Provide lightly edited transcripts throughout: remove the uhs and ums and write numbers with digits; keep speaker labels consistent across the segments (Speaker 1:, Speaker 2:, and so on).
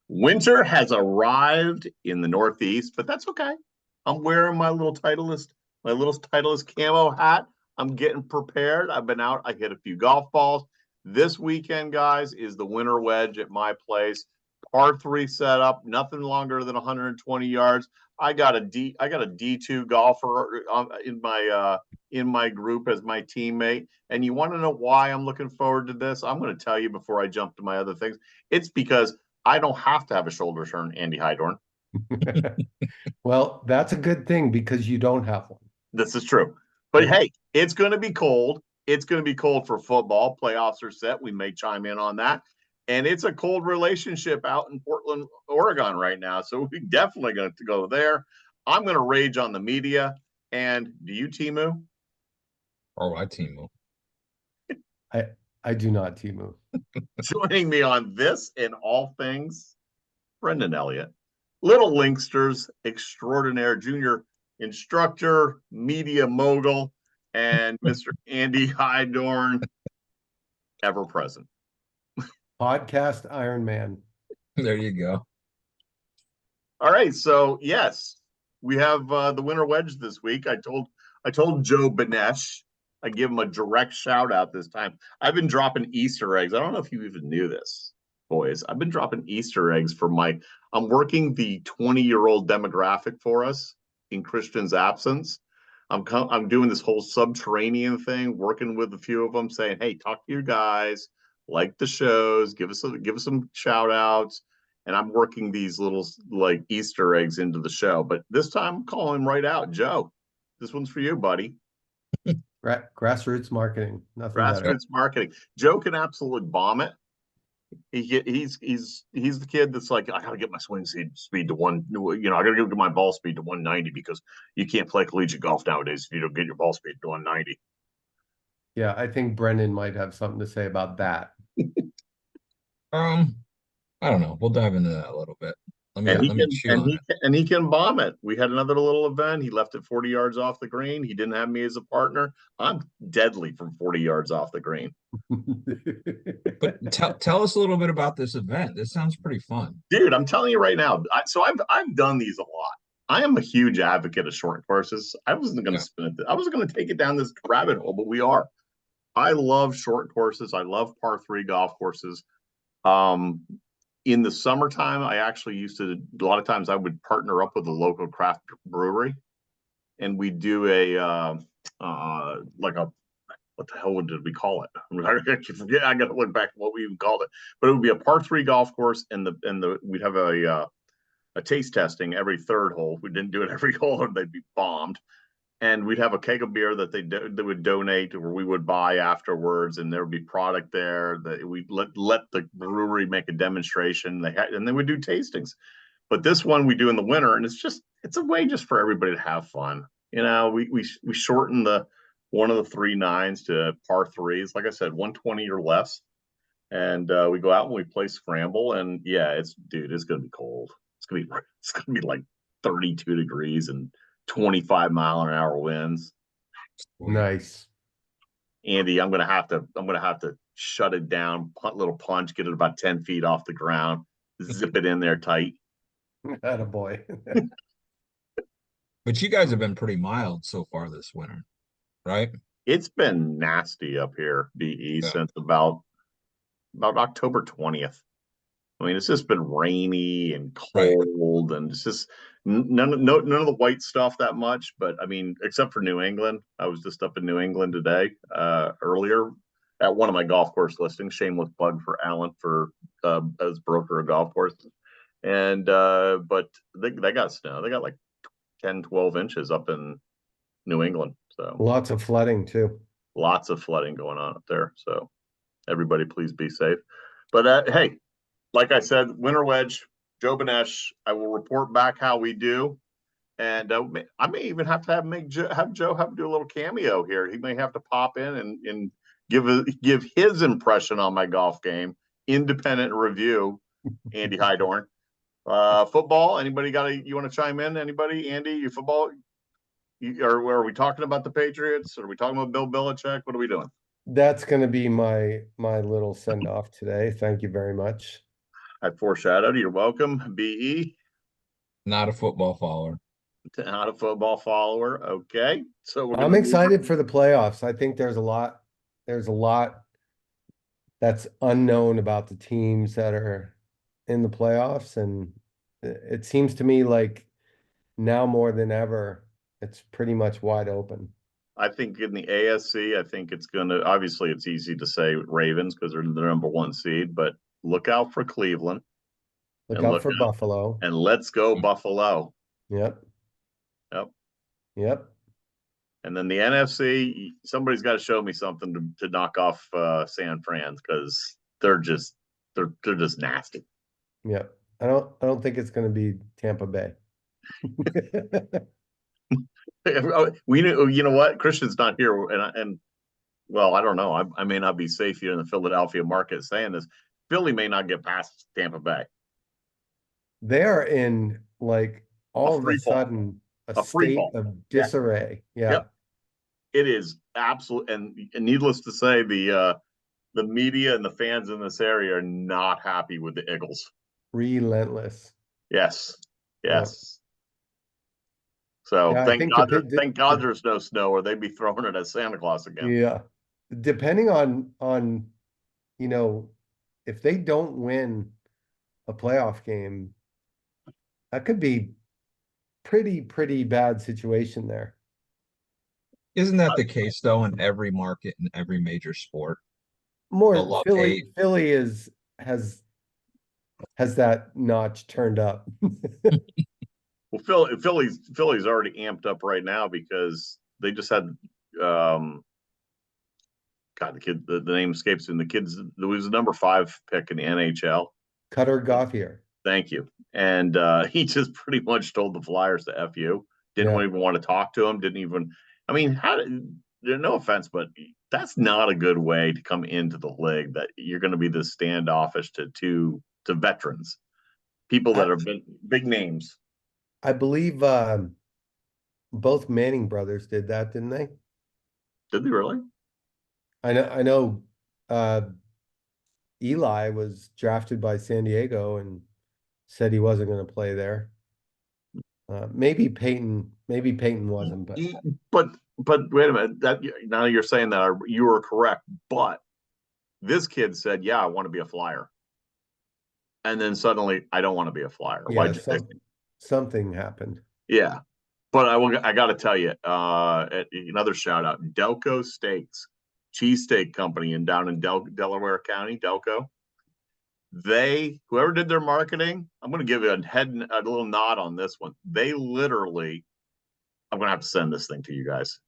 Speaker 1: Winter has arrived in the Northeast, but that's okay. I'm wearing my little Titleist camo hat. I'm getting prepared. I've been out. I hit a few golf balls. This weekend, guys, is the winter wedge at my place. Par three setup, nothing longer than 120 yards. I got a D2 golfer in my group as my teammate. And you want to know why I'm looking forward to this? I'm going to tell you before I jump to my other things. It's because I don't have to have a shoulder turn, Andy Hydorn.
Speaker 2: Well, that's a good thing because you don't have one.
Speaker 1: This is true. But hey, it's going to be cold. It's going to be cold for football. Playoffs are set. We may chime in on that. And it's a cold relationship out in Portland, Oregon right now. So we definitely going to go there. I'm going to rage on the media. And do you, Temu?
Speaker 3: Oh, I Temu.
Speaker 2: I do not, Temu.
Speaker 1: Joining me on this and all things, Brendan Elliott, Little Linksters extraordinaire, junior instructor, media mogul, and Mr. Andy Hydorn, ever present.
Speaker 2: Podcast Iron Man.
Speaker 3: There you go.
Speaker 1: All right, so yes, we have the winter wedge this week. I told Joe Benesh, I give him a direct shout out this time. I've been dropping Easter eggs. I don't know if you even knew this, boys. I've been dropping Easter eggs for I'm working the 20-year-old demographic for us in Christian's absence. I'm doing this whole subterranean thing, working with a few of them, saying, "Hey, talk to your guys, like the shows, give us some shout outs." And I'm working these little like Easter eggs into the show. But this time I'm calling him right out. Joe, this one's for you, buddy.
Speaker 2: Grassroots marketing. Nothing better.
Speaker 1: Grassroots marketing. Joe can absolutely bomb it. He's the kid that's like, I gotta get my swing speed to I gotta get my ball speed to 190 because you can't play collegiate golf nowadays if you don't get your ball speed to 190.
Speaker 2: Yeah, I think Brendan might have something to say about that.
Speaker 3: I don't know. We'll dive into that a little bit.
Speaker 1: And he
Speaker 3: Let me
Speaker 1: can
Speaker 3: chew on it.
Speaker 1: and he can bomb it. We had another little event. He left it 40 yards off the green. He didn't have me as a partner. I'm deadly from 40 yards off the green.
Speaker 3: But tell us a little bit about this event. This sounds pretty fun.
Speaker 1: Dude, I'm telling you right now. I've done these a lot. I am a huge advocate of short courses. I wasn't going to spin it. I wasn't going to take it down this rabbit hole, but we are. I love short courses. I love par three golf courses. Um, in the summertime, I actually used to, a lot of times I would partner up with a local craft brewery and we do like a, what the hell did we call it? I forget. I got to look back at what we even called it, but it would be a par three golf course and we'd have a taste testing every third hole. If we didn't do it every hole, or they'd be bombed. And we'd have a keg of beer that they would donate or we would buy afterwards, and there would be product there that we let the brewery make a demonstration. And they would do tastings. But this one we do in the winter, and it's a way just for everybody to have fun. We shorten the one of the 3 9s to par threes, like I said, 120 or less, and we go out and we play scramble. And yeah, it's gonna be cold. It's gonna be like 32 degrees and 25-mile-an-hour winds.
Speaker 2: Nice.
Speaker 1: Andy, I'm gonna have to shut it down, little punch, get it about 10 feet off the ground, zip it in there tight.
Speaker 2: Attaboy.
Speaker 3: But you guys have been pretty mild so far this winter, right?
Speaker 1: It's been nasty up here, BE, since about October 20th. I mean, it's just been rainy and cold, and it's just none of the white stuff that much. But I mean, except for New England, I was just up in New England today, earlier at one of my golf course listings. Shameless plug for Alan for as broker of golf courses. And but they got snow. They got like 10, 12 inches up in New England. So
Speaker 2: lots of flooding too.
Speaker 1: Lots of flooding going on up there. So everybody, please be safe. But hey. Like I said, winter wedge, Joe Benesh. I will report back how we do, and I may even have to have Joe do a little cameo here. He may have to pop in and give his impression on my golf game, independent review. Andy Hydorn, football. Anybody you want to chime in? Anybody? Andy, you football? Or are we talking about the Patriots? Or are we talking about Bill Belichick? What are we doing?
Speaker 2: That's going to be my little send off today. Thank you very much.
Speaker 1: I foreshadowed. You're welcome. BE,
Speaker 3: Not a football follower.
Speaker 1: not a football follower. Okay, so we're
Speaker 2: I'm
Speaker 1: gonna
Speaker 2: excited for the playoffs. I think there's a lot that's unknown about the teams that are in the playoffs, and it seems to me like now more than ever, it's pretty much wide open.
Speaker 1: I think in the ASC, I think it's gonna. Obviously, it's easy to say Ravens because they're the number one seed, but look out for Cleveland
Speaker 2: Look
Speaker 1: and
Speaker 2: out
Speaker 1: look
Speaker 2: for
Speaker 1: out
Speaker 2: Buffalo.
Speaker 1: and let's go Buffalo.
Speaker 2: Yep,
Speaker 1: Yep.
Speaker 2: yep.
Speaker 1: And then the NFC, somebody's got to show me something to knock off San Fran's because they're just nasty.
Speaker 2: Yep. I don't think it's going to be Tampa Bay.
Speaker 1: We knew, you know what? Christian's not here, and well, I don't know. I may not be safe here in the Philadelphia market saying this. Philly may not get past Tampa Bay.
Speaker 2: They're in like all of a
Speaker 1: free fall,
Speaker 2: sudden a
Speaker 1: a free
Speaker 2: state
Speaker 1: fall.
Speaker 2: of
Speaker 1: Yeah.
Speaker 2: disarray. Yeah.
Speaker 1: Yep. It is absolute, and needless to say, the media and the fans in this area are not happy with the Eagles.
Speaker 2: Relentless.
Speaker 1: Yes,
Speaker 2: Yeah.
Speaker 1: yes. So
Speaker 2: Yeah, I
Speaker 1: thank
Speaker 2: think
Speaker 1: God, thank God there's no snow, or they'd be throwing it at Santa Claus again.
Speaker 2: yeah. Depending on you know, if they don't win a playoff game, that could be pretty bad situation there.
Speaker 3: Isn't that the case though in every market in every major sport?
Speaker 2: More
Speaker 3: They'll love hate.
Speaker 2: Philly is has that notch turned up.
Speaker 1: Well, Philly's already amped up right now because they just had God, the name escapes him. The kids, there was the number 5 pick in the NHL.
Speaker 2: Cutter Gauthier.
Speaker 1: Thank you. And he just pretty much told the Flyers to F you. Didn't
Speaker 2: Yeah.
Speaker 1: even want to talk to him. Didn't even, I mean, no offense, but that's not a good way to come into the league, that you're going to be this standoffish to veterans, people that are big names.
Speaker 2: I believe both Manning brothers did that, didn't they?
Speaker 1: Did they really?
Speaker 2: I know Eli was drafted by San Diego and said he wasn't going to play there. Maybe Peyton wasn't,
Speaker 1: But wait a minute. That now you're saying that you were correct, but this kid said, "Yeah, I want to be a Flyer," and then suddenly, I don't want to be a Flyer.
Speaker 2: yeah, something happened.
Speaker 1: Yeah, but I got to tell you, another shout out, Delco Steaks, cheesesteak company down in Delaware County, Delco. Whoever did their marketing, I'm going to give you a little nod on this one. They literally, I'm going to have to send this thing to you guys.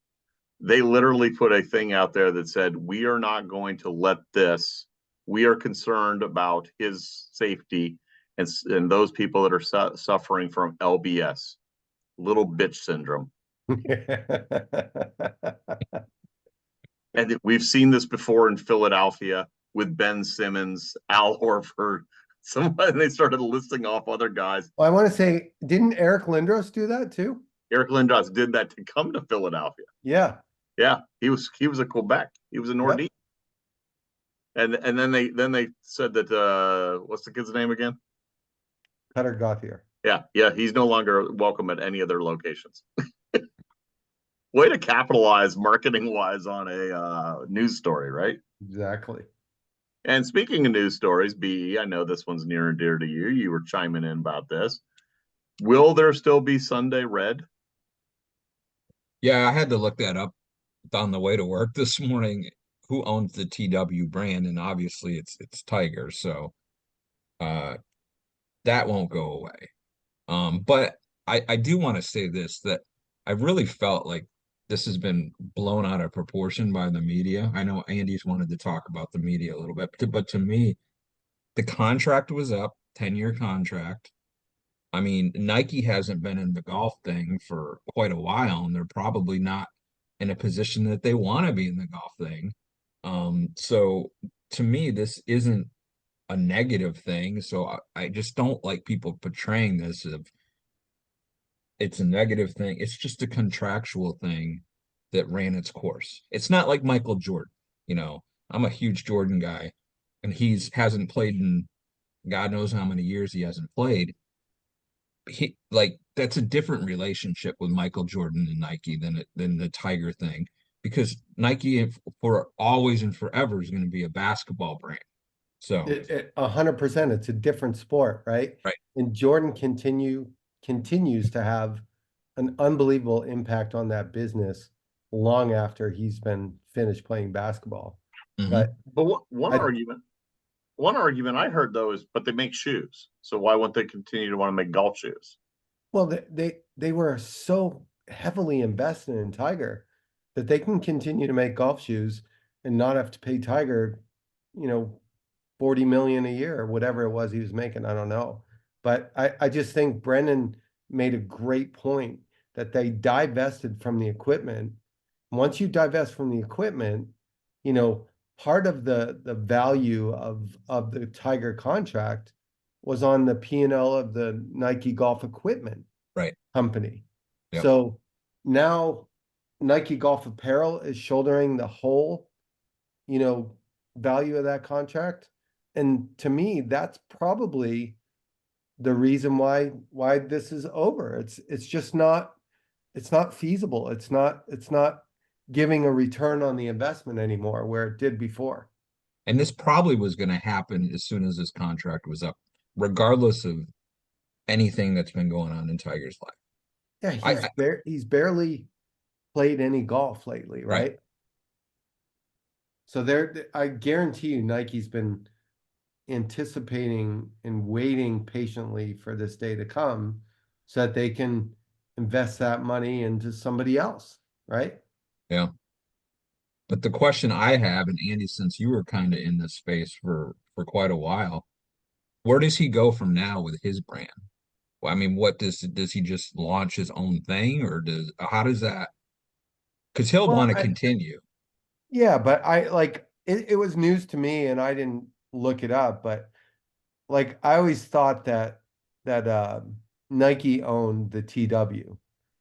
Speaker 1: They literally put a thing out there that said, "We are not going to let this. We are concerned about his safety and those people that are suffering from LBS, little bitch syndrome." And we've seen this before in Philadelphia with Ben Simmons, Al Horford. They started listing off other guys.
Speaker 2: Well, I want to say, didn't Eric Lindros do that too?
Speaker 1: Eric Lindros did that to come to Philadelphia.
Speaker 2: Yeah.
Speaker 1: Yeah, he was a Quebec. He was a Nordique. Yep. And then they said that what's the kid's name again?
Speaker 2: Cutter Gauthier.
Speaker 1: Yeah, he's no longer welcome at any of their locations. Way to capitalize marketing wise on a news story, right?
Speaker 2: Exactly.
Speaker 1: And speaking of news stories, BE, I know this one's near and dear to you. You were chiming in about this. Will there still be Sunday Red?
Speaker 3: Yeah, I had to look that up on the way to work this morning. Who owns the TW brand? And obviously it's Tiger, so that won't go away. But I do want to say this, that I really felt like this has been blown out of proportion by the media. I know Andy's wanted to talk about the media a little bit, but to me, the contract was up, 10-year contract. I mean, Nike hasn't been in the golf thing for quite a while, and they're probably not in a position that they want to be in the golf thing. So to me, this isn't a negative thing. So I just don't like people portraying this of it's a negative thing. It's just a contractual thing that ran its course. It's not like Michael Jordan. I'm a huge Jordan guy, and he's hasn't played in God knows how many years he hasn't played. That's a different relationship with Michael Jordan and Nike than the Tiger thing, because Nike for always and forever is going to be a basketball brand. So
Speaker 2: 100%, it's a different sport, right?
Speaker 3: right.
Speaker 2: And Jordan continues to have an unbelievable impact on that business long after he's been finished playing basketball.
Speaker 3: Mhm.
Speaker 2: But
Speaker 1: But
Speaker 2: I-
Speaker 1: one argument I heard though is, but they make shoes, so why wouldn't they continue to want to make golf shoes?
Speaker 2: well, they were so heavily invested in Tiger that they can continue to make golf shoes and not have to pay Tiger, 40 million a year or whatever it was he was making. I don't know. But I just think Brendan made a great point that they divested from the equipment. Once you divest from the equipment, you know, part of the value of the Tiger contract was on the P&L of the Nike golf equipment
Speaker 3: Right.
Speaker 2: company.
Speaker 3: Yep.
Speaker 2: So now Nike Golf Apparel is shouldering the whole, value of that contract. And to me, that's probably the reason why this is over. It's just not feasible. It's not giving a return on the investment anymore where it did before.
Speaker 3: And this probably was going to happen as soon as this contract was up, regardless of anything that's been going on in Tiger's life.
Speaker 2: Yeah, he's barely played any golf lately, right? So I guarantee you Nike's been anticipating and waiting patiently for this day to come so that they can invest that money into somebody else, right?
Speaker 3: Yeah. But the question I have, and Andy, since you were kind of in this space for quite a while, where does he go from now with his brand? Well, I mean, what does he just launch his own thing, or how does that? Because he'll
Speaker 2: Well,
Speaker 3: want to continue.
Speaker 2: yeah, but I like it was news to me and I didn't look it up, but like I always thought that Nike owned the TW.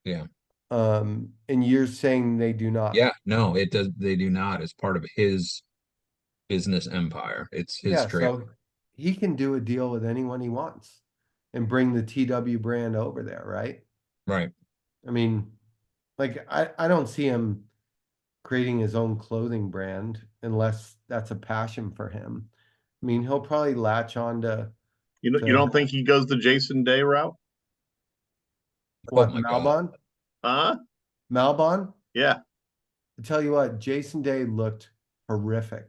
Speaker 3: Yeah.
Speaker 2: And you're saying they do not.
Speaker 3: Yeah, no, it does. They do not. It's part of his business empire. It's his
Speaker 2: Yeah,
Speaker 3: trade.
Speaker 2: so he can do a deal with anyone he wants and bring the TW brand over there, right?
Speaker 3: Right.
Speaker 2: I mean, like I don't see him creating his own clothing brand unless that's a passion for him. I mean, he'll probably latch on to
Speaker 1: You don't think he goes the Jason Day route?
Speaker 2: what,
Speaker 3: my God.
Speaker 2: Malbon?
Speaker 1: Huh?
Speaker 2: Malbon?
Speaker 1: Yeah.
Speaker 2: I tell you what, Jason Day looked horrific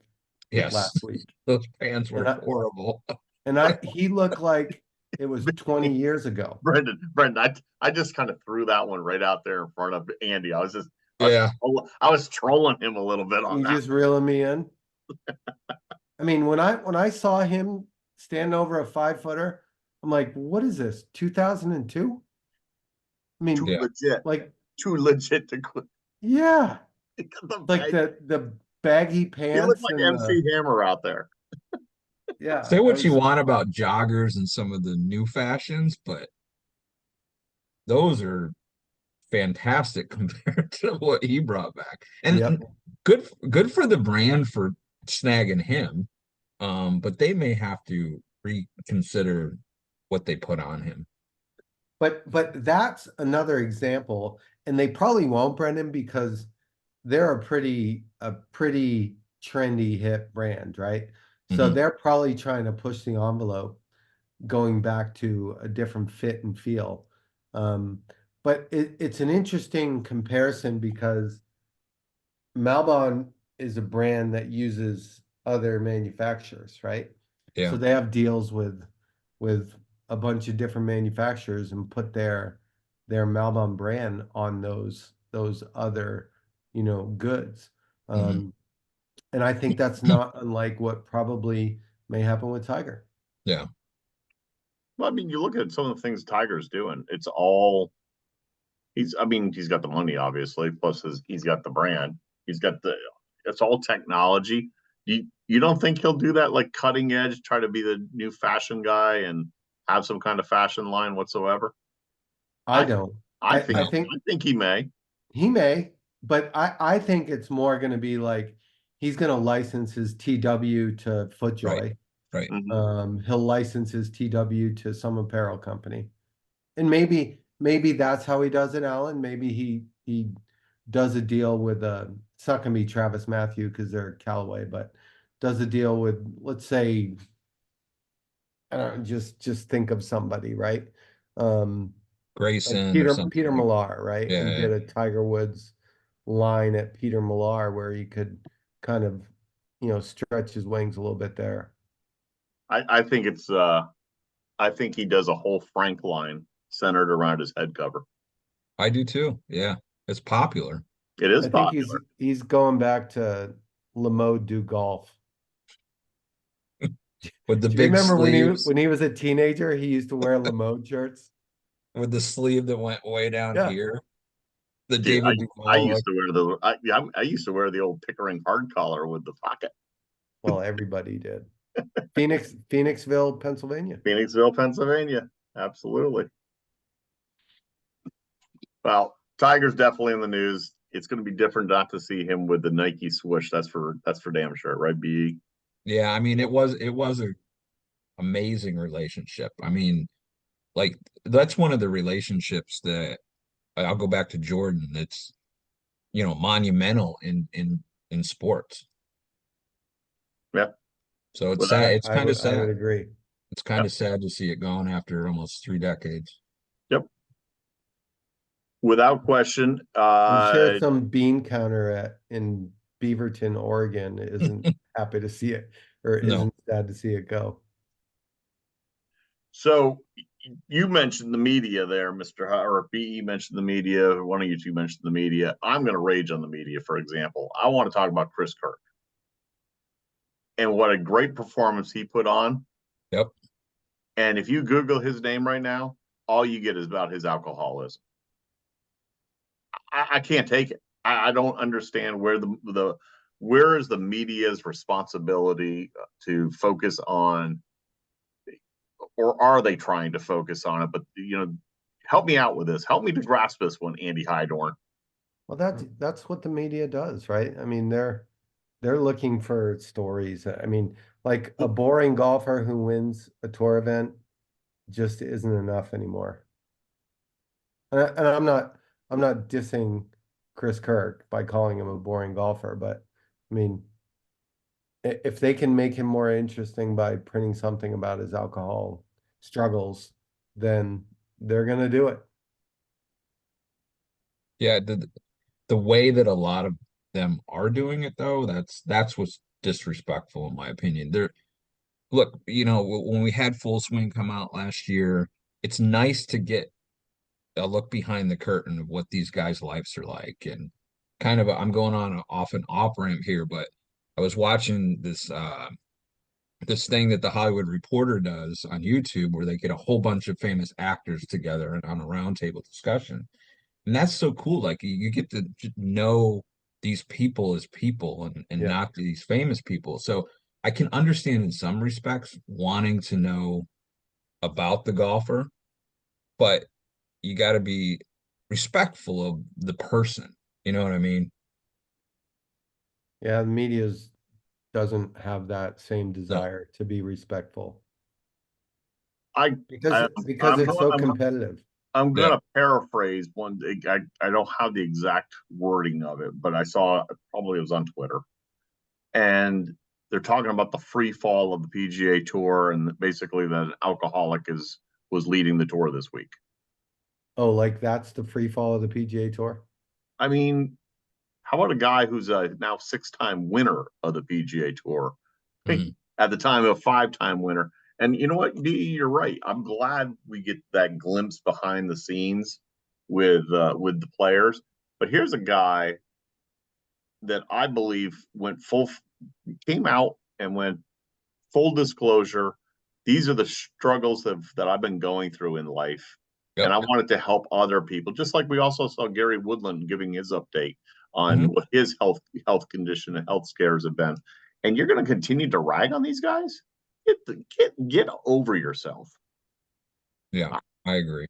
Speaker 3: Yes.
Speaker 2: last week.
Speaker 3: Those pants were horrible.
Speaker 2: And he looked like it was 20 years ago.
Speaker 1: Brendan, I just kind of threw that one right out there in front of Andy. I was trolling him a little bit on
Speaker 2: You
Speaker 1: that.
Speaker 2: just reeling me in. I mean, when I saw him stand over a 5-footer, I'm like, what is this? 2002? I mean,
Speaker 1: Too legit to quit.
Speaker 2: Yeah. Like the baggy pants.
Speaker 1: He looked like MC Hammer out there.
Speaker 2: Yeah.
Speaker 3: Say what you want about joggers and some of the new fashions, but those are fantastic compared to what he brought back. And good for the brand for snagging him. But they may have to reconsider what they put on him.
Speaker 2: But that's another example, and they probably won't, Brendan, because they're a pretty trendy hip brand, right? So they're probably trying to push the envelope, going back to a different fit and feel. But it's an interesting comparison because Malbon is a brand that uses other manufacturers, right?
Speaker 3: Yeah.
Speaker 2: So they have deals with a bunch of different manufacturers and put their Malbon brand on those other, goods. And I think that's not unlike what probably may happen with Tiger.
Speaker 3: Yeah.
Speaker 1: Well, I mean, you look at some of the things Tiger's doing. It's he's got the money, obviously, plus he's got the brand. It's all technology. You don't think he'll do that, like cutting edge, try to be the new fashion guy and have some kind of fashion line whatsoever?
Speaker 2: I don't.
Speaker 1: I think he may.
Speaker 2: He may, but I think it's more going to be like he's going to license his TW to FootJoy.
Speaker 3: Right. Right.
Speaker 2: He'll license his TW to some apparel company. And maybe that's how he does it, Alan. Maybe he does a deal with it's not gonna be Travis Matthew because they're Callaway, but does a deal with, let's say, I don't know, just think of somebody, right? Like
Speaker 3: Grayson or
Speaker 2: Peter
Speaker 3: something.
Speaker 2: Millar, right?
Speaker 3: Yeah,
Speaker 2: And
Speaker 3: yeah.
Speaker 2: get a Tiger Woods line at Peter Millar where he could kind of, stretch his wings a little bit there.
Speaker 1: I think I think he does a whole Frank line centered around his head cover.
Speaker 3: I do too. Yeah. It's popular.
Speaker 1: It is
Speaker 2: I think he's
Speaker 1: popular.
Speaker 2: he's going back to Le Mode du Golf.
Speaker 3: With the
Speaker 2: Do you
Speaker 3: big
Speaker 2: remember when
Speaker 3: sleeves,
Speaker 2: he was a teenager, he used to wear Le Mode shirts?
Speaker 3: with the sleeve that went way down
Speaker 2: Yeah.
Speaker 3: here. The
Speaker 1: Dude,
Speaker 3: David
Speaker 1: I
Speaker 3: Duval
Speaker 1: used
Speaker 3: look.
Speaker 1: to wear the I used to wear the old Pickering hard collar with the pocket.
Speaker 2: Well, everybody did. Phoenixville, Pennsylvania.
Speaker 1: Phoenixville, Pennsylvania. Absolutely. Well, Tiger's definitely in the news. It's going to be different not to see him with the Nike swoosh. That's for damn sure, right? B.
Speaker 3: Yeah, I mean, it was a amazing relationship. I mean, like that's one of the relationships that I'll go back to Jordan. It's, monumental in sports.
Speaker 1: Yep.
Speaker 3: So it's sad.
Speaker 1: Without,
Speaker 3: It's kind of
Speaker 2: I would
Speaker 3: sad.
Speaker 2: agree.
Speaker 3: It's kind
Speaker 1: yep.
Speaker 3: of sad to see it gone after almost 3 decades.
Speaker 1: Yep. Without question.
Speaker 2: I'm sure some bean counter in Beaverton, Oregon isn't happy to see it or
Speaker 3: No.
Speaker 2: isn't sad to see it go.
Speaker 1: So you mentioned the media there, Mr. Or BE mentioned the media. One of you two mentioned the media. I'm going to rage on the media, for example. I want to talk about Chris Kirk and what a great performance he put on.
Speaker 3: Yep.
Speaker 1: And if you Google his name right now, all you get is about his alcoholism. I can't take it. I don't understand where is the media's responsibility to focus on, or are they trying to focus on it? But help me out with this. Help me to grasp this one, Andy Hydorn.
Speaker 2: Well, that's what the media does, right? I mean, they're looking for stories. I mean, like a boring golfer who wins a tour event just isn't enough anymore. And I'm not dissing Chris Kirk by calling him a boring golfer, but I mean, if they can make him more interesting by printing something about his alcohol struggles, then they're gonna do it.
Speaker 3: Yeah, the way that a lot of them are doing it though, that's what's disrespectful in my opinion. Look, when we had Full Swing come out last year, it's nice to get a look behind the curtain of what these guys' lives are like. And kind of, I'm going on off an off ramp here, but I was watching this thing that the Hollywood Reporter does on YouTube where they get a whole bunch of famous actors together and on a roundtable discussion. And that's so cool. Like you get to know these people as people and
Speaker 2: Yeah.
Speaker 3: not these famous people. So I can understand in some respects wanting to know about the golfer, but you got to be respectful of the person. You know what I mean?
Speaker 2: Yeah, the media's doesn't have that same
Speaker 3: No.
Speaker 2: desire to be respectful
Speaker 1: I,
Speaker 2: because
Speaker 1: I
Speaker 2: because
Speaker 1: I'm
Speaker 2: they're
Speaker 1: going
Speaker 2: so
Speaker 1: I'm
Speaker 2: competitive.
Speaker 1: I'm
Speaker 3: Yeah.
Speaker 1: going to paraphrase one. I don't have the exact wording of it, but I saw probably it was on Twitter, and they're talking about the free fall of the PGA Tour, and basically that an alcoholic was leading the tour this week.
Speaker 2: Oh, like that's the free fall of the PGA Tour?
Speaker 1: I mean, how about a guy who's a now 6-time winner of the PGA Tour?
Speaker 3: Mm.
Speaker 1: At the time, a 5-time winner. And you know what, you're right. I'm glad we get that glimpse behind the scenes with the players. But here's a guy that I believe came out and went full disclosure. These are the struggles that I've been going through in life, and
Speaker 3: Yep.
Speaker 1: I wanted to help other people. Just like we also saw Gary Woodland giving his update on
Speaker 3: Mhm.
Speaker 1: what his health condition and health scares have been. And you're going to continue to rag on these guys? Get over yourself.
Speaker 3: Yeah, I agree.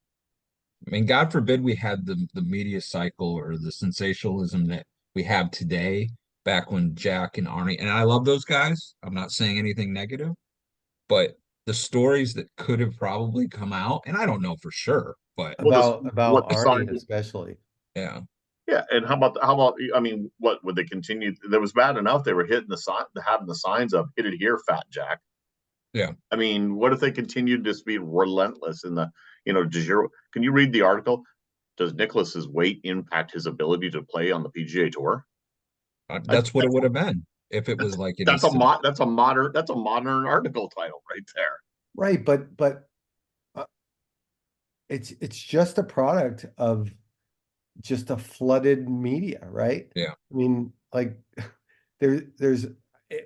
Speaker 3: I mean, God forbid we had the media cycle or the sensationalism that we have today back when Jack and Arnie, and I love those guys. I'm not saying anything negative, but the stories that could have probably come out, and I don't know for sure, but
Speaker 1: Well,
Speaker 2: About
Speaker 1: what the
Speaker 2: Arnie
Speaker 1: sign?
Speaker 2: especially.
Speaker 3: yeah,
Speaker 1: Yeah, and how about? I mean, what would they continue? That was bad enough. They were hitting the sign, having the signs up. Hit it here, Fat Jack.
Speaker 3: yeah.
Speaker 1: I mean, what if they continued to just be relentless in the, can you read the article? Does Nicholas's weight impact his ability to play on the PGA Tour? I,
Speaker 3: That's what it would have been if it was like it
Speaker 1: that's
Speaker 3: is
Speaker 1: a
Speaker 3: today.
Speaker 1: that's a modern article title right there.
Speaker 2: Right, but uh, it's just a product of just a flooded media, right?
Speaker 3: Yeah,
Speaker 2: I mean, like there's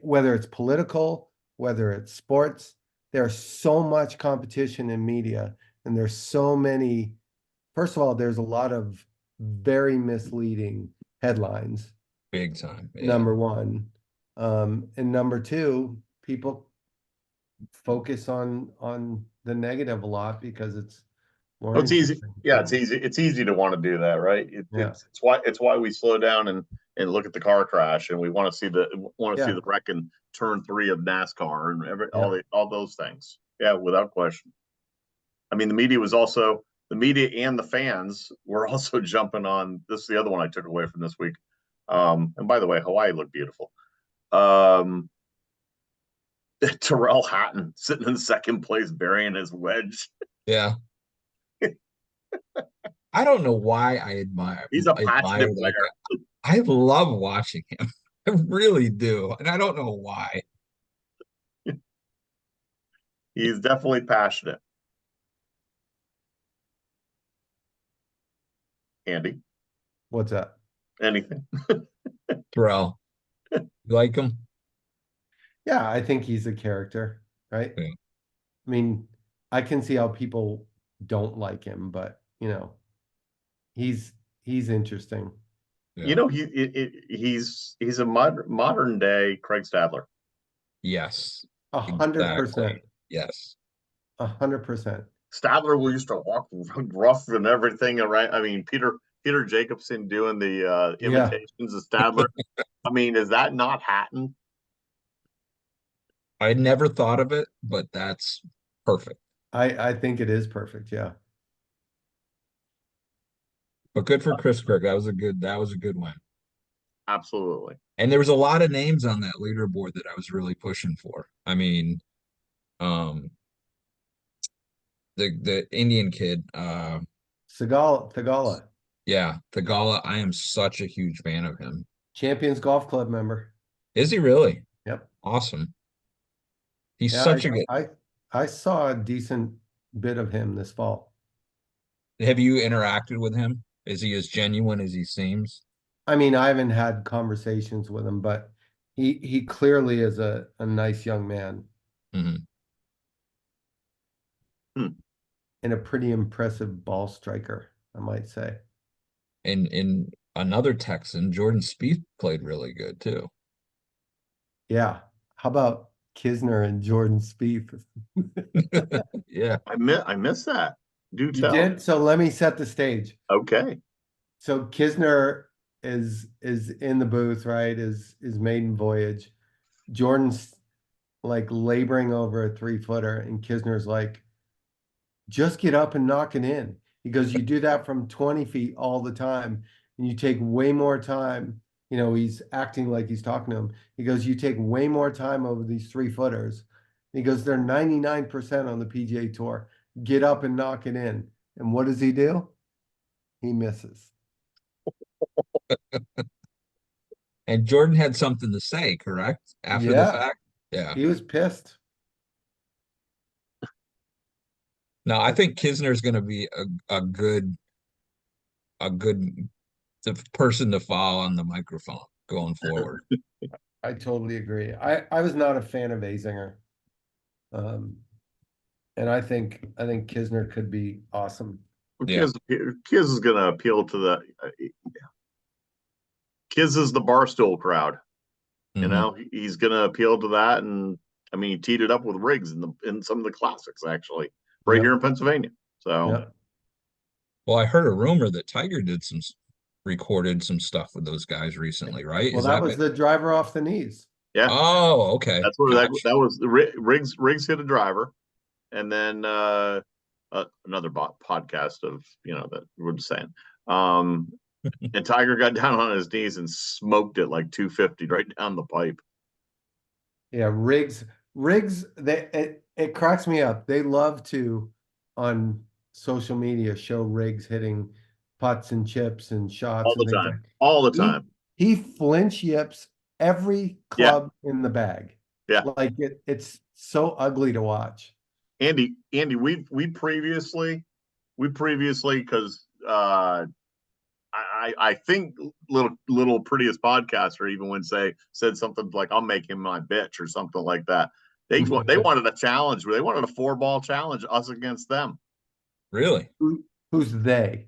Speaker 2: whether it's political, whether it's sports, there's so much competition in media, and there's so many. First of all, there's a lot of very misleading headlines,
Speaker 3: big time. Yeah,
Speaker 2: number one. And number two, people focus on the negative a lot because it's more
Speaker 1: Well, it's easy.
Speaker 2: interesting.
Speaker 1: Yeah, it's easy. It's easy to want to do that, right?
Speaker 2: Yeah.
Speaker 1: It's why we slow down and look at the car crash, and we want to see
Speaker 2: Yeah.
Speaker 1: the wreck in turn 3 of NASCAR and
Speaker 2: Yeah.
Speaker 1: all those things. Yeah, without question. I mean, the media and the fans were also jumping on. This is the other one I took away from this week. And by the way, Hawaii looked beautiful. Um, Terrell Hatton sitting in second place, burying his wedge.
Speaker 3: yeah. I don't know why
Speaker 1: He's a
Speaker 3: admire
Speaker 1: passionate
Speaker 3: that
Speaker 1: player.
Speaker 3: guy. I love watching him. I really do, and I don't know why.
Speaker 1: He's definitely passionate. Andy,
Speaker 2: What's that?
Speaker 1: anything?
Speaker 3: Terrell, you like him?
Speaker 2: Yeah, I think he's a character, right?
Speaker 3: Yeah,
Speaker 2: I mean, I can see how people don't like him, but he's he's interesting.
Speaker 3: yeah.
Speaker 1: He's a modern day Craig Stadler.
Speaker 3: Yes,
Speaker 2: 100%.
Speaker 3: exactly. Yes.
Speaker 2: 100%.
Speaker 1: Stadler will used to walk rough and everything around. I mean, Peter Jacobson doing the
Speaker 2: Yeah,
Speaker 1: imitations of Stadler. I mean, is that not Hatton?
Speaker 3: I never thought of it, but that's perfect.
Speaker 2: I think it is perfect. Yeah.
Speaker 3: But good for Chris Kirk. That was a good one.
Speaker 1: Absolutely.
Speaker 3: And there was a lot of names on that leaderboard that I was really pushing for. I mean, um, the Indian kid,
Speaker 2: Thagala,
Speaker 3: yeah, Tagala. I am such a huge fan of him.
Speaker 2: Champions Golf Club member.
Speaker 3: Is he really?
Speaker 2: Yep.
Speaker 3: Awesome. He's
Speaker 2: Yeah,
Speaker 3: such a good.
Speaker 2: I saw a decent bit of him this fall.
Speaker 3: Have you interacted with him? Is he as genuine as he seems?
Speaker 2: I mean, I haven't had conversations with him, but he clearly is a nice young man
Speaker 3: Hmm.
Speaker 1: Hmm.
Speaker 2: and a pretty impressive ball striker, I might say.
Speaker 3: And another Texan, Jordan Spieth, played really good too.
Speaker 2: Yeah. How about Kisner and Jordan Spieth?
Speaker 3: Yeah.
Speaker 1: I miss that. Do
Speaker 2: You
Speaker 1: tell.
Speaker 2: did? So let me set the stage.
Speaker 1: Okay.
Speaker 2: So Kisner is in the booth, right? Is maiden voyage. Jordan's like laboring over a 3-footer, and Kisner's like, just get up and knock it in. He goes, you do that from 20 feet all the time, and you take way more time. He's acting like he's talking to him. He goes, you take way more time over these 3-footers. He goes, they're 99% on the PGA Tour. Get up and knock it in. And what does he do? He misses.
Speaker 3: And Jordan had something to say, correct? After the
Speaker 2: Yeah,
Speaker 3: fact? Yeah.
Speaker 2: he was pissed.
Speaker 3: No, I think Kisner's going to be a good person to follow on the microphone going forward.
Speaker 2: I totally agree. I was not a fan of Azinger. Um, and I think Kisner could be awesome.
Speaker 3: Yeah.
Speaker 1: Kiz is going to appeal to the Kiz is the barstool crowd.
Speaker 3: Mhm.
Speaker 1: He's going to appeal to that, and I mean, he teed it up with Riggs in some of the classics actually, right
Speaker 2: Yep.
Speaker 1: here in Pennsylvania. So
Speaker 2: Yep.
Speaker 3: Well, I heard a rumor that Tiger did recorded some stuff with those guys recently, right?
Speaker 2: Well,
Speaker 3: Is
Speaker 2: that
Speaker 3: that
Speaker 2: was
Speaker 3: what?
Speaker 2: the driver off the knees.
Speaker 1: Yeah,
Speaker 3: Oh, okay.
Speaker 1: that's where
Speaker 3: Gotcha.
Speaker 1: that was. Riggs hit a driver, and then another podcast of that we're just saying. And Tiger got down on his knees and smoked it like 250 right down the pipe.
Speaker 2: Yeah, Riggs, it cracks me up. They love to on social media show Riggs hitting putts and chips and
Speaker 1: All
Speaker 2: shots and
Speaker 1: the
Speaker 2: things
Speaker 1: time,
Speaker 2: like
Speaker 1: all the
Speaker 2: he
Speaker 1: time.
Speaker 2: he flinch yips every
Speaker 1: Yeah,
Speaker 2: club in the bag.
Speaker 1: yeah.
Speaker 2: Like it's so ugly to watch.
Speaker 1: Andy, we previously because I think little prettiest podcaster even when said something like I'll make him my bitch or something like that. They wanted a challenge. They wanted a 4-ball challenge, us against them.
Speaker 3: Really?
Speaker 2: Who's they?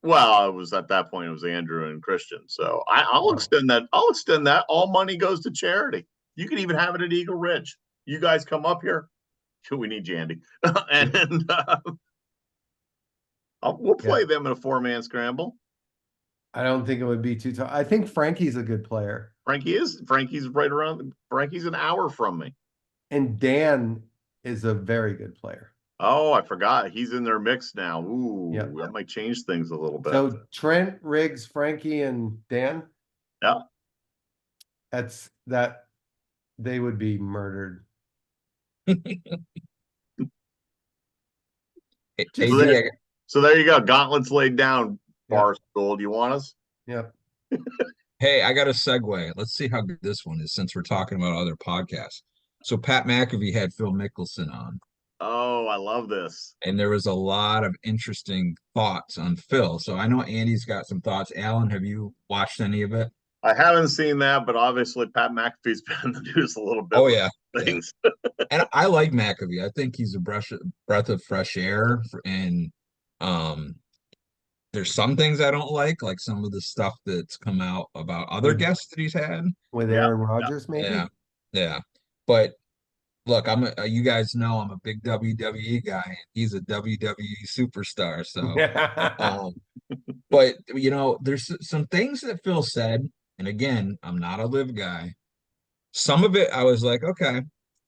Speaker 1: Well, it was at that point it was Andrew and Christian. So I'll
Speaker 2: Oh.
Speaker 1: extend that. I'll extend that. All money goes to charity. You can even have it at Eagle Ridge. You guys come up here. We need you, Andy, and we'll
Speaker 2: Yeah.
Speaker 1: play them in a 4-man scramble.
Speaker 2: I don't think it would be too tough. I think Frankie's a good player.
Speaker 1: Frankie's right around. Frankie's an hour from me.
Speaker 2: And Dan is a very good player.
Speaker 1: Oh, I forgot. He's in their mix now. Ooh,
Speaker 2: Yeah.
Speaker 1: that might change things a little bit.
Speaker 2: So Trent, Riggs, Frankie, and Dan,
Speaker 1: Yeah.
Speaker 2: that they would be murdered.
Speaker 1: So there, so there you go. Gauntlets laid down. Barstool. Do you want us?
Speaker 2: Yep.
Speaker 3: Hey, I got a segue. Let's see how good this one is since we're talking about other podcasts. So Pat McAfee had Phil Mickelson on,
Speaker 1: Oh, I love this.
Speaker 3: and there was a lot of interesting thoughts on Phil. So I know Andy's got some thoughts. Alan, have you watched any of it?
Speaker 1: I haven't seen that, but obviously Pat McAfee's been in the news a little bit.
Speaker 3: Oh yeah,
Speaker 1: things.
Speaker 3: Yeah. And I like McAfee. I think he's a breath of fresh air, and there's some things I don't like some of the stuff that's come out about other guests that he's had.
Speaker 2: With
Speaker 1: Yeah,
Speaker 2: Aaron Rodgers, maybe?
Speaker 3: Yeah, yeah. But look, you guys know I'm a big WWE guy, and he's a WWE superstar. So, but there's some things that Phil said, and again, I'm not a live guy. Some of it I was like, okay,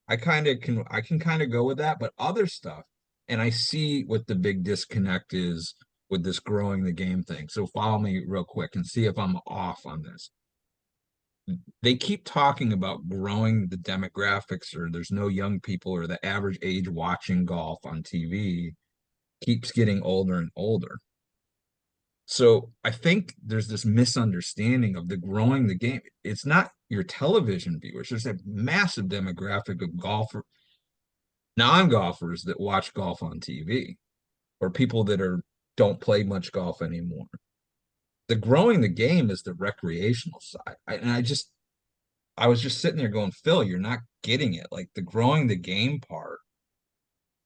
Speaker 3: I can kind of go with that, but other stuff, and I see what the big disconnect is with this growing the game thing. So follow me real quick and see if I'm off on this. They keep talking about growing the demographics, or there's no young people, or the average age watching golf on TV keeps getting older and older. So I think there's this misunderstanding of the growing the game. It's not your television viewers. There's a massive demographic of non-golfers that watch golf on TV, or people that don't play much golf anymore. The growing the game is the recreational side. I was just sitting there going, Phil, you're not getting it. Like the growing the game part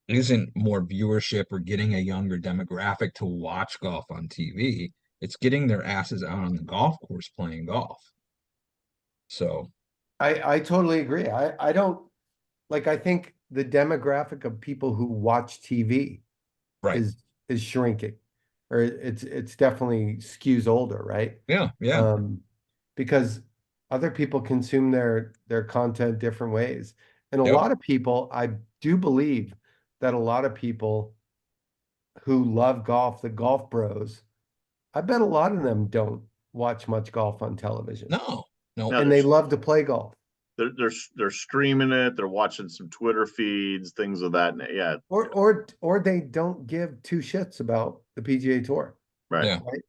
Speaker 3: isn't more viewership or getting a younger demographic to watch golf on TV. It's getting their asses out on the golf course playing golf. So
Speaker 2: I totally agree. I don't like I think the demographic of people who watch TV
Speaker 3: right.
Speaker 2: is shrinking, or it's definitely skews older, right?
Speaker 3: Yeah.
Speaker 2: Because other people consume their content different ways. And a
Speaker 3: Yep.
Speaker 2: lot of people, I do believe that a lot of people who love golf, the golf bros, I bet a lot of them don't watch much golf on television.
Speaker 3: No.
Speaker 2: And they love to play golf.
Speaker 1: They're streaming it. They're watching some Twitter feeds, things of that. Yeah.
Speaker 2: Or they don't give two shits about the PGA Tour.
Speaker 1: Right.
Speaker 3: Yeah.
Speaker 2: Right.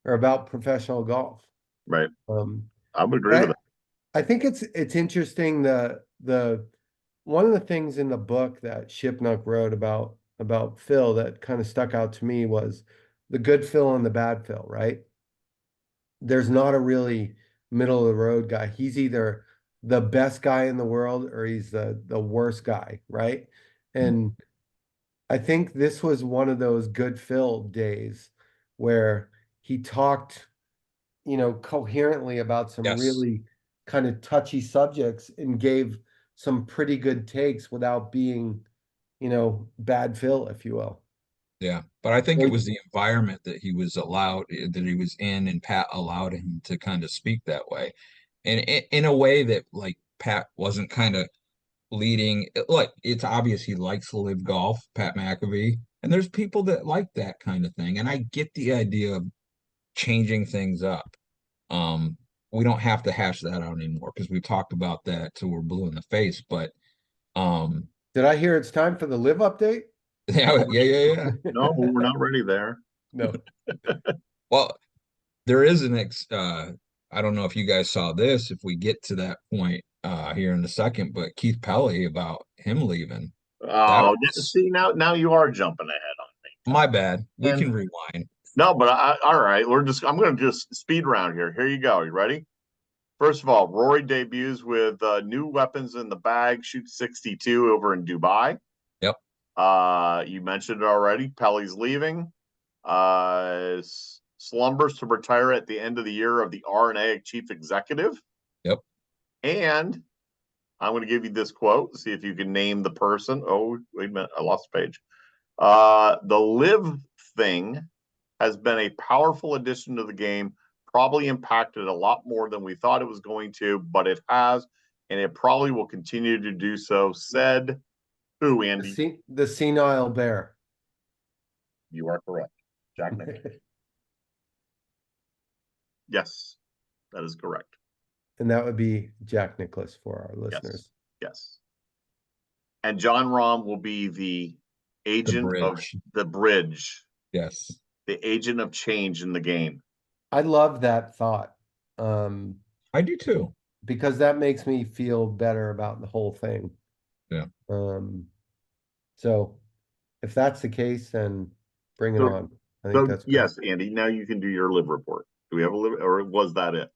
Speaker 2: Or about professional golf.
Speaker 1: Right. I would agree with that.
Speaker 2: I think it's interesting the one of the things in the book that Shipnuck wrote about Phil that kind of stuck out to me was the good Phil and the bad Phil, right? There's not a really middle of the road guy. He's either the best guy in the world or he's the worst guy, right? And I think this was one of those good Phil days where he talked, coherently about some really kind of touchy subjects and gave some pretty good takes without being, bad Phil, if you will.
Speaker 3: Yeah, but I think it was the environment that he was in, and Pat allowed him to kind of speak that way, and in a way that like Pat wasn't kind of leading. Like, it's obvious he likes to live golf, Pat McAfee, and there's people that like that kind of thing. And I get the idea of changing things up. We don't have to hash that out anymore because we've talked about that till we're blue in the face. But
Speaker 2: Did I hear it's time for the live update?
Speaker 3: yeah.
Speaker 1: No, we're not ready there.
Speaker 2: No.
Speaker 3: Well, there is I don't know if you guys saw this, if we get to that point here in a second, but Keith Pelly about him leaving.
Speaker 1: Oh,
Speaker 3: Was,
Speaker 1: see, now you are jumping ahead on me.
Speaker 3: my bad. We
Speaker 1: And
Speaker 3: can rewind.
Speaker 1: no, but all right. I'm going to just speed round here. Here you go. You ready? First of all, Rory debuts with new weapons in the bag, shoots 62 over in Dubai.
Speaker 3: Yep.
Speaker 1: You mentioned it already. Pelly's leaving. Slumbers to retire at the end of the year of the RNA chief executive.
Speaker 3: Yep.
Speaker 1: And I'm going to give you this quote. See if you can name the person. Oh, wait a minute. I lost the page. The live thing has been a powerful addition to the game, probably impacted a lot more than we thought it was going to, but it has, and it probably will continue to do so, said who, Andy?
Speaker 2: The senile bear.
Speaker 1: You are correct. Jack Nicklaus. Yes, that is correct.
Speaker 2: And that would be Jack Nicklaus for our listeners.
Speaker 1: Yes. And John Rahm will be the agent of the bridge.
Speaker 3: Yes.
Speaker 1: The agent of change in the game.
Speaker 2: I love that thought.
Speaker 3: I do too.
Speaker 2: Because that makes me feel better about the whole thing.
Speaker 3: Yeah.
Speaker 2: So if that's the case, then bring it on. I think that's great.
Speaker 1: Yes, Andy. Now you can do your live report. Do we have a live, or was that it?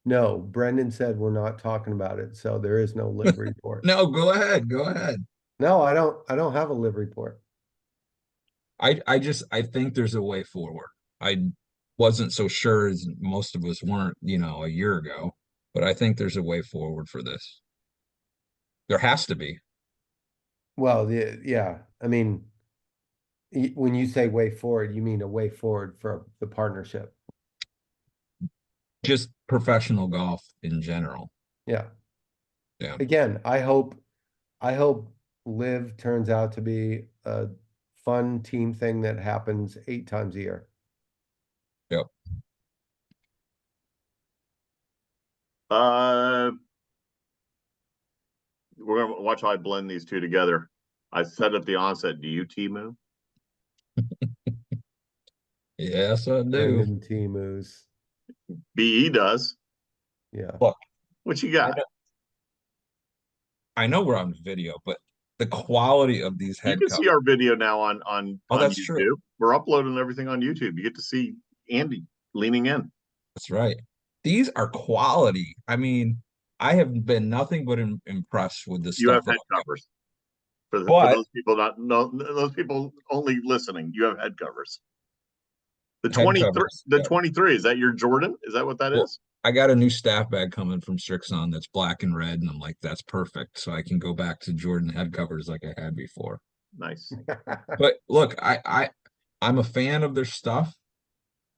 Speaker 2: No, Brendan said we're not talking about it, so there is no live report.
Speaker 3: No, go ahead. Go ahead.
Speaker 2: No, I don't have a live report.
Speaker 3: I think there's a way forward. I wasn't so sure as most of us weren't, a year ago, but I think there's a way forward for this. There has to be.
Speaker 2: Well, yeah. I mean, when you say way forward, you mean a way forward for the partnership.
Speaker 3: Just professional golf in general.
Speaker 2: Yeah.
Speaker 3: Yeah.
Speaker 2: Again, I hope live turns out to be a fun team thing that happens 8 times a year.
Speaker 3: Yep.
Speaker 1: We're gonna watch how I blend these two together. I said at the onset, do you Temu?
Speaker 3: Yes, I do.
Speaker 2: Brendan Temus.
Speaker 1: BE does.
Speaker 2: Yeah.
Speaker 3: Look,
Speaker 1: what you got?
Speaker 3: I know we're on video, but the quality of these head
Speaker 1: You can see our video now on
Speaker 3: that's
Speaker 1: YouTube.
Speaker 3: True.
Speaker 1: We're uploading everything on YouTube. You get to see Andy leaning in.
Speaker 3: That's right. These are quality. I mean, I have been nothing but impressed with the
Speaker 1: You
Speaker 3: stuff.
Speaker 1: have head covers. For those people those people only listening, you have head covers. The 23, is that your Jordan? Is that what that is?
Speaker 3: I got a new staff bag coming from Strixon that's black and red, and I'm like, that's perfect. So I can go back to Jordan head covers like I had before.
Speaker 1: Nice.
Speaker 3: But look, I'm a fan of their stuff,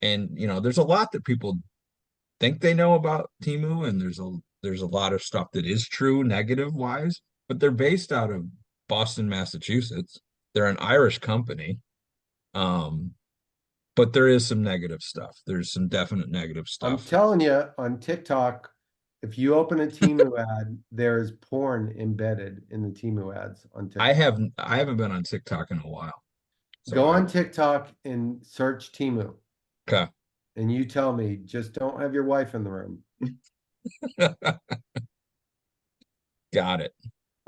Speaker 3: and there's a lot that people think they know about Temu, and there's a lot of stuff that is true negative wise, but they're based out of Boston, Massachusetts. They're an Irish company. But there is some negative stuff. There's some definite negative stuff.
Speaker 2: I'm telling you, on TikTok, if you open a Temu ad, there's porn embedded in the Temu ads on TikTok.
Speaker 3: I haven't been on TikTok in a while.
Speaker 2: So go on TikTok and search Temu.
Speaker 3: Okay.
Speaker 2: And you tell me, just don't have your wife in the room.
Speaker 3: Got it.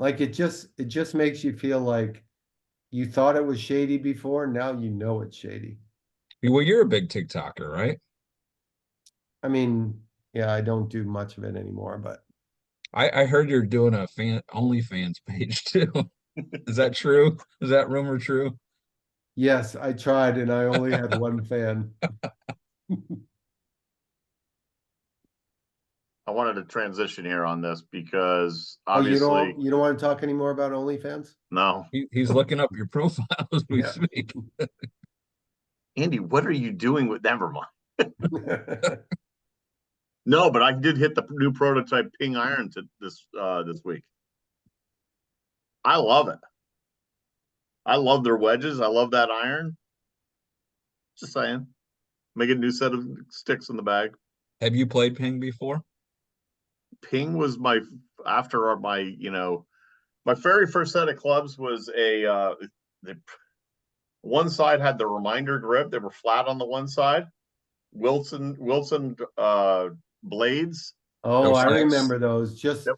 Speaker 2: Like it just makes you feel like you thought it was shady before, now you know it's shady.
Speaker 3: Well, you're a big TikToker, right?
Speaker 2: I mean, yeah, I don't do much of it anymore, but
Speaker 3: I heard you're doing a OnlyFans page too. Is that true? Is that rumor true?
Speaker 2: Yes, I tried and I only had one fan.
Speaker 1: I wanted to transition here on this because obviously
Speaker 2: you don't want to talk anymore about OnlyFans?
Speaker 1: No.
Speaker 3: He's looking up your profile as we speak.
Speaker 1: Andy, what are you doing with never mind? No, but I did hit the new prototype ping iron this week. I love it. I love their wedges. I love that iron. Just saying. Make a new set of sticks in the bag.
Speaker 3: Have you played ping before?
Speaker 1: Ping was my my very first set of clubs was the one side had the reminder grip. They were flat on the one side. Wilson blades.
Speaker 2: Oh,
Speaker 3: Oh,
Speaker 2: I
Speaker 3: nice.
Speaker 2: remember those. Just
Speaker 1: Yep.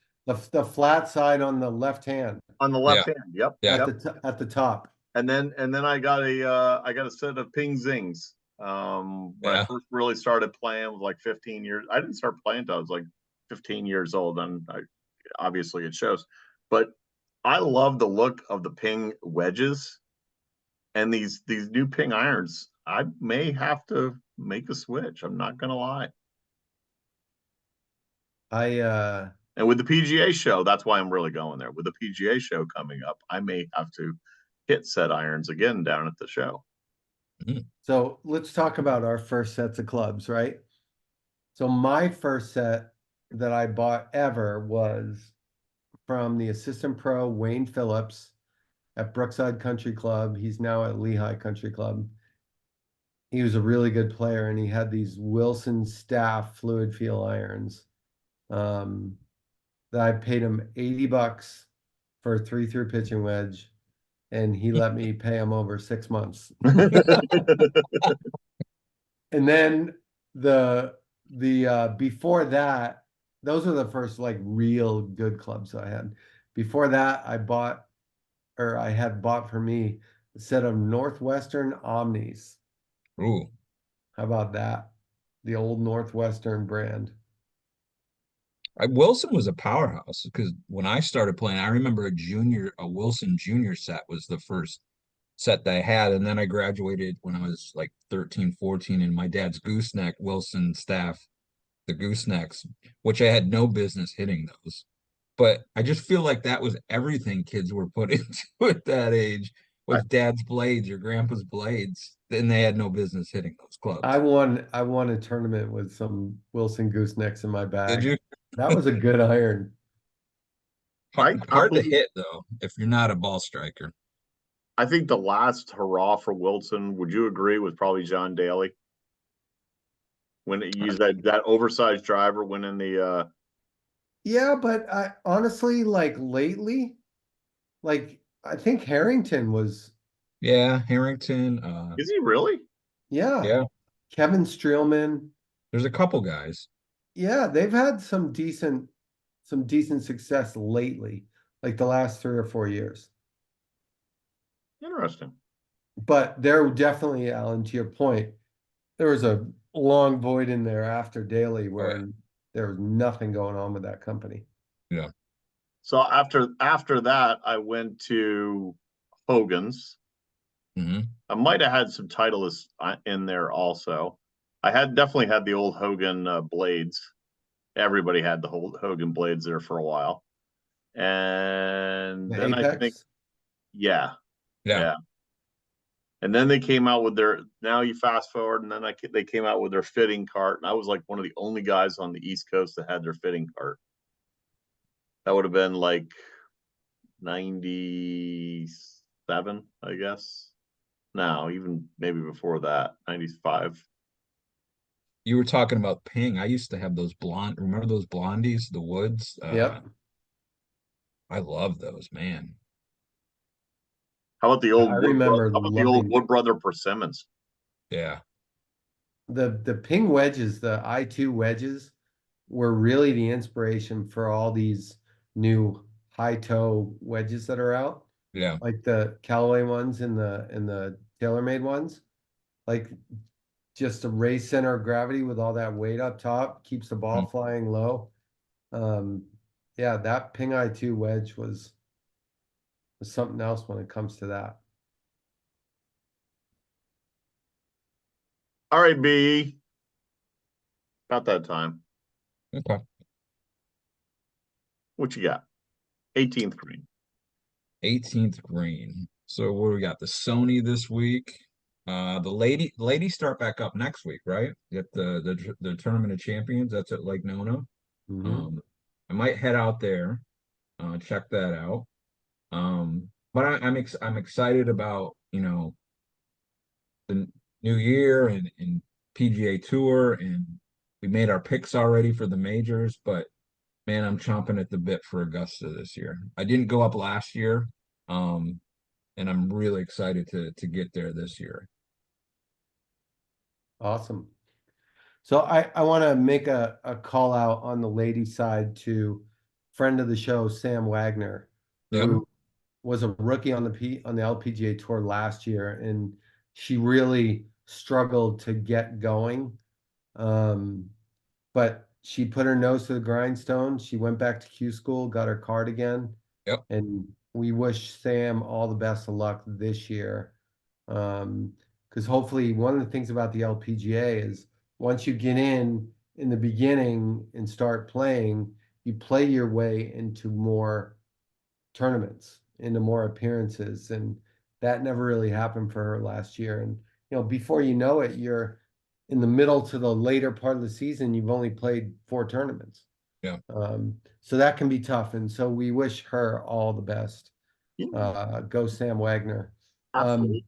Speaker 2: the flat side on the left hand
Speaker 1: On the
Speaker 3: Yeah,
Speaker 1: left hand. Yep.
Speaker 3: yeah.
Speaker 1: Yep.
Speaker 2: at the top.
Speaker 1: And then I got a set of ping zings. When I
Speaker 3: Yeah.
Speaker 1: first really started playing was like 15 years. I didn't start playing until I was like 15 years old, and obviously it shows. But I love the look of the ping wedges and these new ping irons. I may have to make a switch. I'm not gonna lie.
Speaker 2: I
Speaker 1: And with the PGA show, that's why I'm really going there. With the PGA show coming up, I may have to hit set irons again down at the show.
Speaker 3: Mm.
Speaker 2: so let's talk about our first sets of clubs, right? So my first set that I bought ever was from the assistant pro Wayne Phillips at Brookside Country Club. He's now at Lehigh Country Club. He was a really good player, and he had these Wilson Staff fluid feel irons. Um, that I paid him $80 for a 3-through pitching wedge, and he let me pay him over 6 months. And then the before that, those are the first like real good clubs I had. Before that, I had bought for me a set of Northwestern Omnis.
Speaker 3: Ooh.
Speaker 2: How about that? The old Northwestern brand.
Speaker 3: Wilson was a powerhouse because when I started playing, I remember a Wilson junior set was the first set that I had. And then I graduated when I was like 13, 14, and my dad's gooseneck Wilson staff, the goosenecks, which I had no business hitting those. But I just feel like that was everything kids were put into at that age
Speaker 1: I,
Speaker 3: was dad's blades or grandpa's blades. Then they had no business hitting those clubs.
Speaker 2: I won a tournament with some Wilson goosenecks in my
Speaker 3: Did
Speaker 2: bag.
Speaker 3: you?
Speaker 2: That was a good iron.
Speaker 1: I
Speaker 3: Hard to
Speaker 1: believe
Speaker 3: hit though if you're not a ball striker.
Speaker 1: I think the last hurrah for Wilson, would you agree, was probably John Daly when it used that oversized driver when in the
Speaker 2: Yeah, but I honestly like lately, like I think Harrington was,
Speaker 3: Yeah, Harrington.
Speaker 1: is he really?
Speaker 2: yeah,
Speaker 3: Yeah,
Speaker 2: Kevin Streelman.
Speaker 3: there's a couple guys.
Speaker 2: Yeah, they've had some decent success lately, like the last 3 or 4 years.
Speaker 1: Interesting.
Speaker 2: But there definitely, Alan, to your point, there was a long void in there after Daly
Speaker 3: Oh yeah,
Speaker 2: where there was nothing going on with that company.
Speaker 3: yeah.
Speaker 1: So after that, I went to Hogan's.
Speaker 3: Hmm.
Speaker 1: I might have had some Titleists in there also. I had definitely had the old Hogan blades. Everybody had the whole Hogan blades there for a while, and
Speaker 2: The
Speaker 1: then I think,
Speaker 2: Apex.
Speaker 1: yeah,
Speaker 3: Yeah.
Speaker 1: yeah, and then they came out with their. Now you fast forward, and then they came out with their fitting cart, and I was like one of the only guys on the East Coast that had their fitting cart. That would have been like 97, I guess. No, even maybe before that, 95.
Speaker 3: You were talking about ping. I used to have those blonde, remember those blondies, the woods?
Speaker 2: Yep.
Speaker 3: I love those, man.
Speaker 2: I remember
Speaker 1: How about the old
Speaker 2: loving
Speaker 1: Wood Brother Persimmons?
Speaker 3: Yeah.
Speaker 2: the ping wedges, the I2 wedges were really the inspiration for all these new high toe wedges that are out,
Speaker 3: Yeah.
Speaker 2: like the Callaway ones and the TaylorMade ones. Like just a raised center of gravity with all that weight up top keeps the ball
Speaker 3: Mm.
Speaker 2: flying low. Um, yeah, that ping I2 wedge was something else when it comes to that.
Speaker 1: All right, B. About that time.
Speaker 3: Okay.
Speaker 1: What you got? 18th green.
Speaker 3: 18th green. So what do we got? The Sony this week. The ladies start back up next week, right? At the Tournament of Champions. That's at Lake Nona.
Speaker 2: Mhm.
Speaker 3: I might head out there, check that out. But I'm excited about, the new year and PGA Tour, and we made our picks already for the majors, but man, I'm chomping at the bit for Augusta this year. I didn't go up last year, um, and I'm really excited to get there this year.
Speaker 2: Awesome. So I want to make a call out on the lady side to friend of the show, Sam Wagner,
Speaker 3: Yep.
Speaker 2: who was a rookie on the LPGA tour last year, and she really struggled to get going. Um, but she put her nose to the grindstone. She went back to Q school, got her card again,
Speaker 3: Yep.
Speaker 2: and we wish Sam all the best of luck this year. Because hopefully one of the things about the LPGA is once you get in the beginning and start playing, you play your way into more tournaments, into more appearances, and that never really happened for her last year. And before you know it, you're in the middle to the later part of the season, you've only played 4 tournaments.
Speaker 3: Yeah.
Speaker 2: So that can be tough. And so we wish her all the best.
Speaker 1: Yeah,
Speaker 2: Go Sam Wagner.
Speaker 1: absolutely.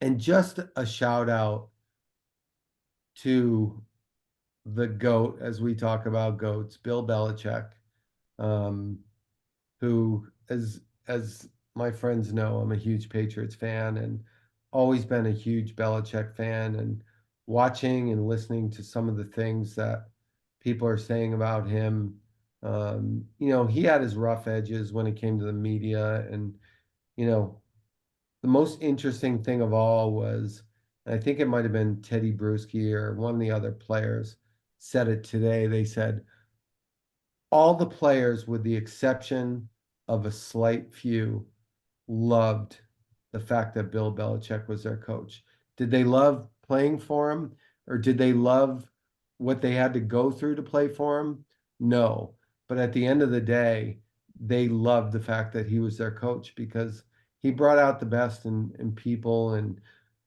Speaker 2: And just a shout out to the GOAT, as we talk about goats, Bill Belichick, um, who, as my friends know, I'm a huge Patriots fan and always been a huge Belichick fan. And watching and listening to some of the things that people are saying about him, he had his rough edges when it came to the media. And you know, the most interesting thing of all was, I think it might have been Teddy Bruschi or one of the other players said it today. They said all the players, with the exception of a slight few, loved the fact that Bill Belichick was their coach. Did they love playing for him, or did they love what they had to go through to play for him? No. But at the end of the day, they loved the fact that he was their coach because he brought out the best in people and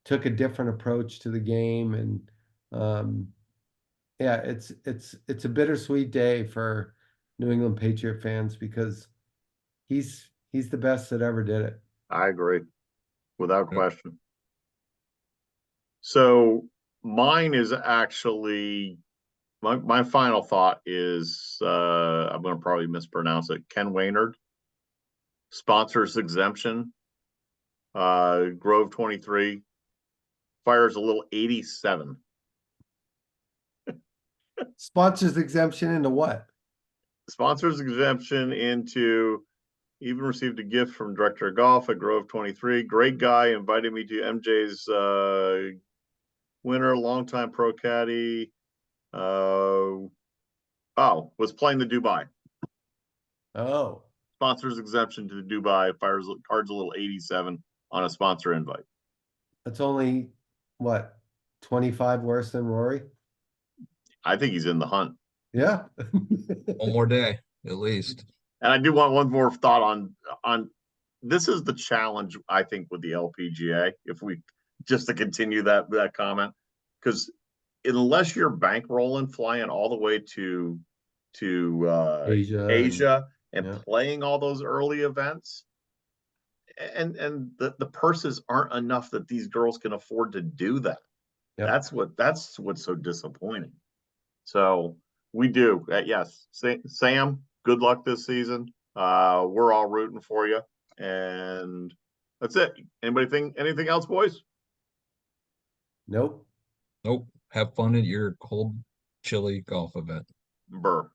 Speaker 2: took a different approach to the game. And yeah, it's a bittersweet day for New England Patriot fans because he's the best that ever did it.
Speaker 1: I agree without
Speaker 3: Yep.
Speaker 1: question. So mine is actually my final thought is I'm going to probably mispronounce it. Ken Waynard, sponsors exemption, Grove 23, fires a little 87.
Speaker 2: Sponsors exemption into what?
Speaker 1: Sponsors exemption into even received a gift from director of golf at Grove 23. Great guy, invited me to MJ's winner, longtime pro caddy. Was playing the Dubai.
Speaker 2: Oh,
Speaker 1: Sponsors exemption to the Dubai, fires cards a little 87 on a sponsor invite.
Speaker 2: that's only what, 25 worse than Rory?
Speaker 1: I think he's in the hunt.
Speaker 2: Yeah.
Speaker 3: One more day, at least.
Speaker 1: And I do want one more thought on this is the challenge, I think, with the LPGA, if we just to continue that comment, because unless you're bankrolling, flying all the way to
Speaker 2: Asia
Speaker 1: Asia and
Speaker 2: yeah.
Speaker 1: playing all those early events, and the purses aren't enough that these girls can afford to do that.
Speaker 2: Yep.
Speaker 1: That's what's so disappointing. So we do. Yes, Sam, good luck this season. We're all rooting for you, and that's it. Anybody think anything else, boys?
Speaker 2: Nope.
Speaker 3: Nope. Have fun at your cold, chilly golf event.
Speaker 1: Burr.